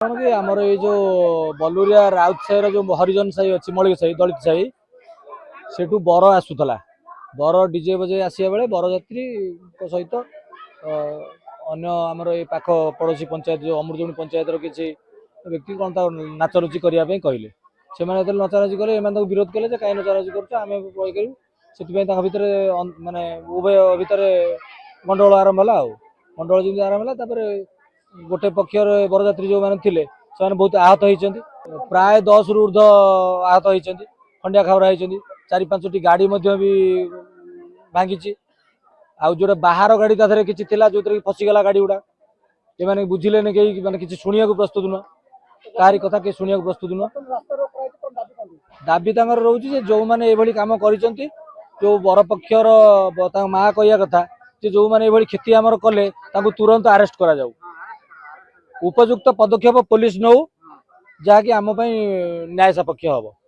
कौन कि आमर ये जो बलुरिया राउत साही जो हरिजन साही अच्छी मलिक साही दलित साही सेठू बर आसूला बर डीजे बजे आसा बेले बरजात्री सहित अन्य आमर ये पाख पड़ोशी पंचायत जो अमृतुणी पंचायत किसी व्यक्ति कौन नाचरुची करने कहले से नचानाची कले विरोध कले कहीं नचानाची करें करूँ से भितर मानने उभय भितर गंडगोल आरंभ है गंडगोल जमी आरंभ है गोटे पक्षर बरजात्री जो मैंने थे से बहुत आहत होती प्राय 10 रु ऊर्ध आहत होती खंडिया खाबरा होती 4-5टी गाड़ी भी भांगी आउ जो बाहर गाड़ी ताधर कि जो फसीगला गाड़ी गुड़ा ये बुझिले कहीं मैंने किसी शुणा प्रस्तुत नुह कहारी कथा किए शुणा प्रस्तुत नुह दाबी रोचे जो मैंने ये कम कर जो बरपक्षर माँ कह कथा जो मैंने क्षति आमर कले तुरंत आरेस्ट करा जाऊ उपयुक्त पदक्षेप पुलिस नौ जहाँकि आम न्याय सपक्ष हम।